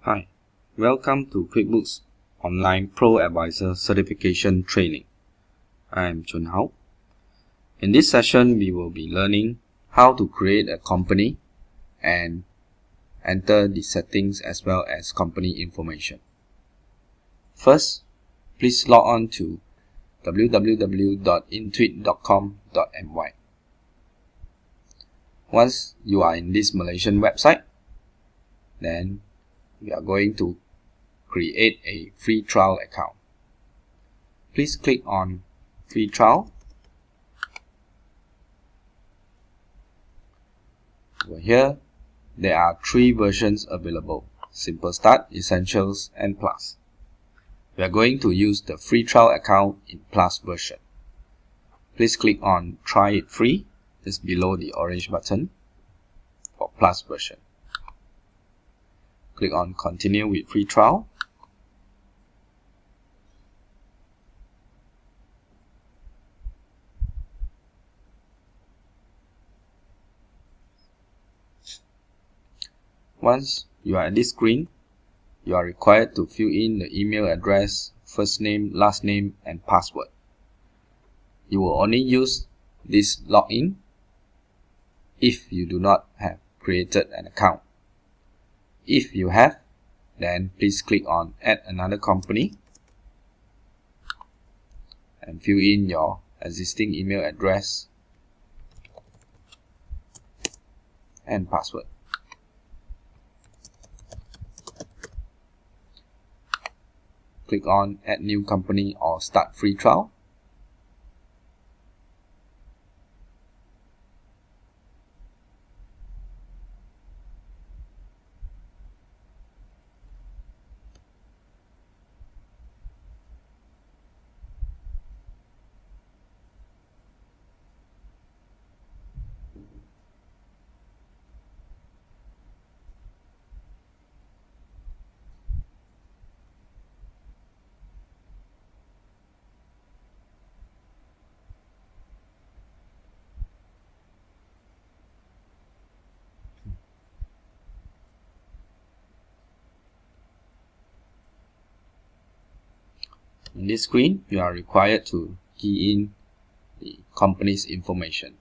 Hi, welcome to QuickBooks Online Pro Advisor Certification Training. I am Chun Hao. In this session, we will be learning how to create a company and enter the settings as well as company information. First, please log on to www.intuit.com.my. Once you are in this Malaysian website, then we are going to create a free trial account. Please click on free trial. Over here, there are three versions available: Simple Start, Essentials, and Plus. We are going to use the free trial account in Plus version. Please click on Try It Free, just below the orange button for Plus version. Click on Continue with Free Trial. Once you are at this screen, you are required to fill in the email address, first name, last name, and password. You will only use this login if you do not have created an account. If you have, then please click on Add Another Company and fill in your existing email address and password. Click on Add New Company or Start Free Trial. In this screen, you are required to key in the company's information.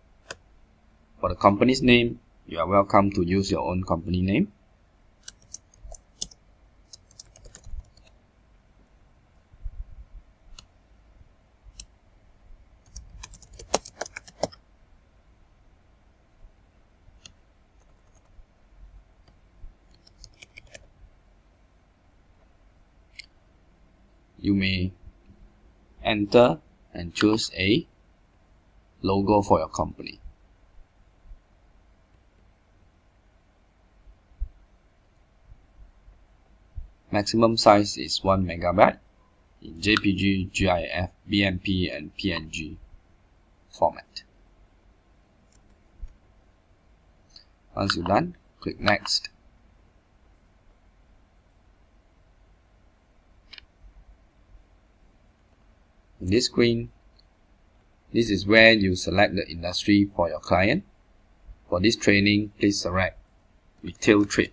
For the company's name, you are welcome to use your own company name. You may enter and choose a logo for your company. Maximum size is 1 MB in JPG, GIF, BMP, and PNG format. Once you're done, click Next. In this screen, this is where you select the industry for your client. For this training, please select Retail Trade.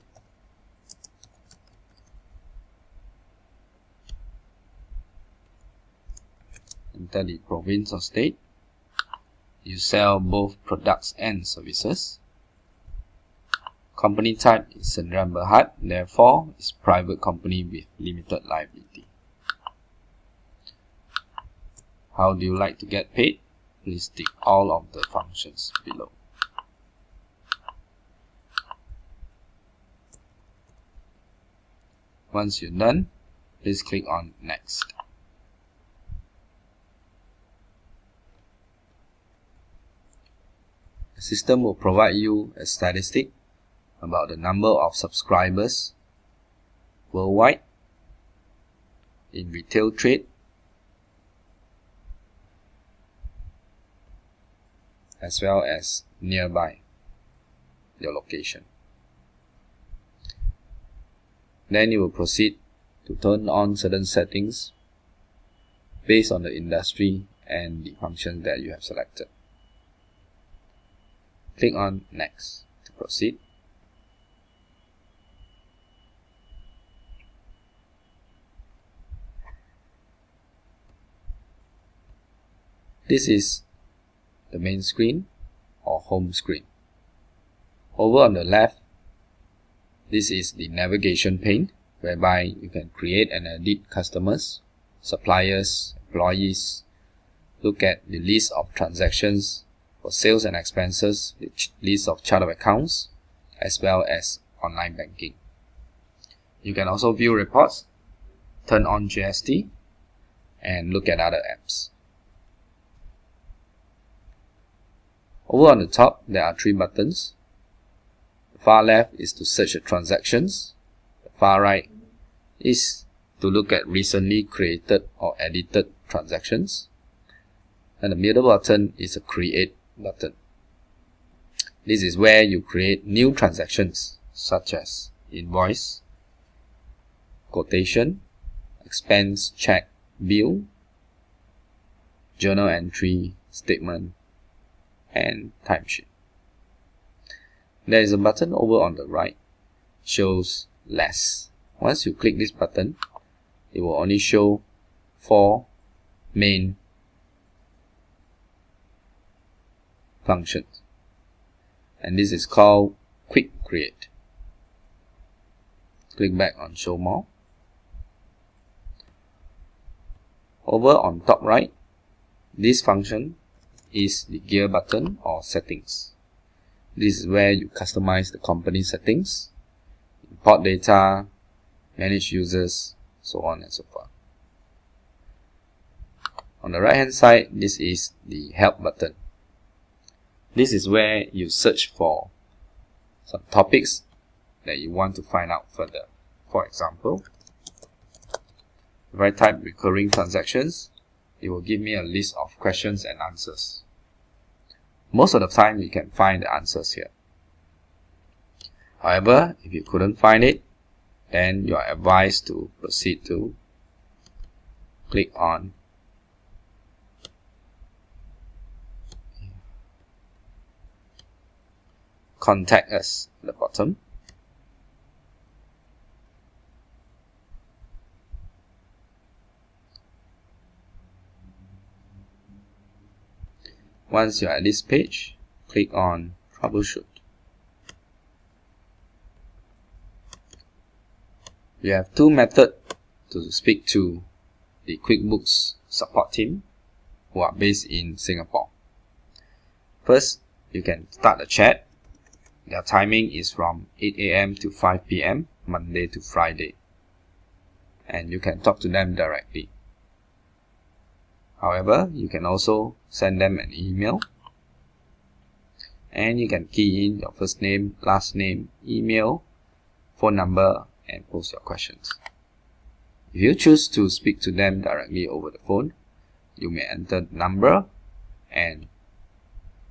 Enter the province or state. You sell both products and services. Company type is Sdn Bhd, therefore it's private company with limited liability. How do you like to get paid? Please tick all of the functions below. Once you're done, please click on Next. The system will provide you a statistic about the number of subscribers worldwide in retail trade, as well as nearby your location. Then you will proceed to turn on certain settings based on the industry and the function that you have selected. Click on Next to proceed. This is the main screen or home screen. Over on the left, this is the navigation pane, whereby you can create and edit customers, suppliers, employees, look at the list of transactions for sales and expenses, the list of chart of accounts, as well as online banking. You can also view reports, turn on GST, and look at other apps. Over on the top, there are 3 buttons. The far left is to search the transactions. The far right is to look at recently created or edited transactions. And the middle button is a create button. This is where you create new transactions such as invoice, quotation, expense check, bill, journal entry, statement, and timesheet. There is a button over on the right, shows less. Once you click this button, it will only show 4 main functions, and this is called Quick Create. Click back on Show More. Over on top right, this function is the gear button or settings. This is where you customize the company settings, import data, manage users, so on and so forth. On the right hand side, this is the help button. This is where you search for some topics that you want to find out further. For example, if I type recurring transactions, it will give me a list of questions and answers. Most of the time, you can find the answers here. However, if you couldn't find it, then you are advised to proceed to click on Contact Us at the bottom. Once you're at this page, click on Troubleshoot. You have 2 methods to speak to the QuickBooks support team who are based in Singapore. First, you can start a chat. Their timing is from 8 AM to 5 PM, Monday to Friday. And you can talk to them directly. However, you can also send them an email. And you can key in your first name, last name, email, phone number, and post your questions. If you choose to speak to them directly over the phone, you may enter the number and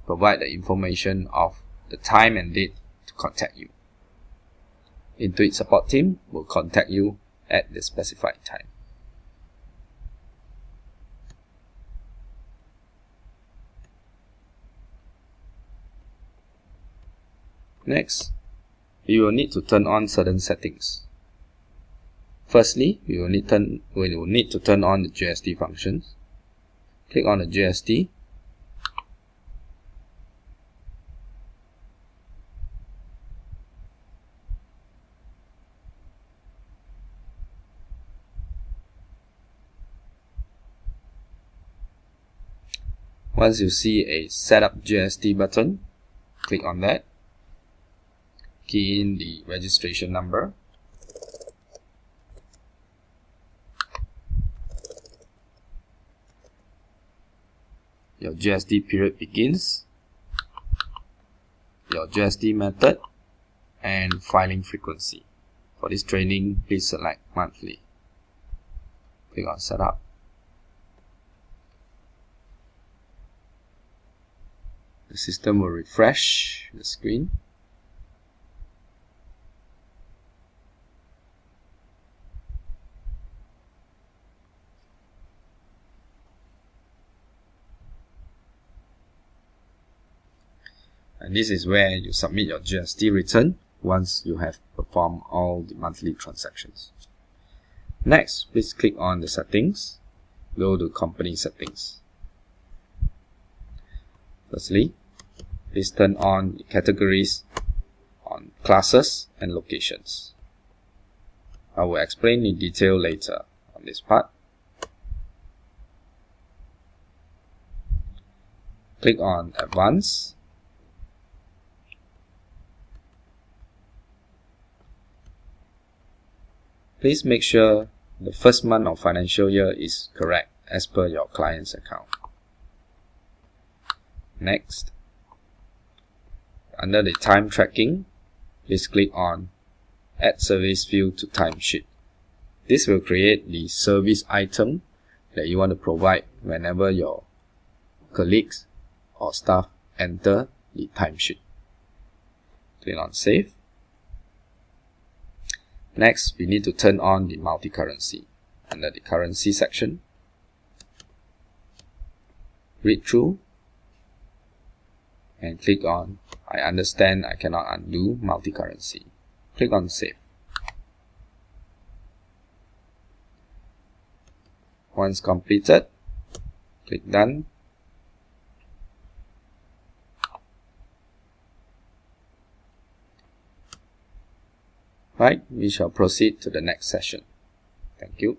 provide the information of the time and date to contact you. Intuit support team will contact you at the specified time. Next, you will need to turn on certain settings. Firstly, we will need to turn on the GST functions. Click on the GST. Once you see a Setup GST button, click on that. Key in the registration number. Your GST period begins, your GST method, and filing frequency. For this training, please select monthly. Click on Setup. The system will refresh the screen. And this is where you submit your GST return once you have performed all the monthly transactions. Next, please click on the settings. Go to company settings. Firstly, please turn on categories on classes and locations. I will explain in detail later on this part. Click on Advanced. Please make sure the first month of financial year is correct as per your client's account. Next, under the time tracking, please click on Add Service Field to Timesheet. This will create the service item that you want to provide whenever your colleagues or staff enter the timesheet. Click on Save. Next, we need to turn on the multi-currency. Under the currency section, read through and click on I understand I cannot undo multi-currency. Click on Save. Once completed, click Done. Right, we shall proceed to the next session. Thank you.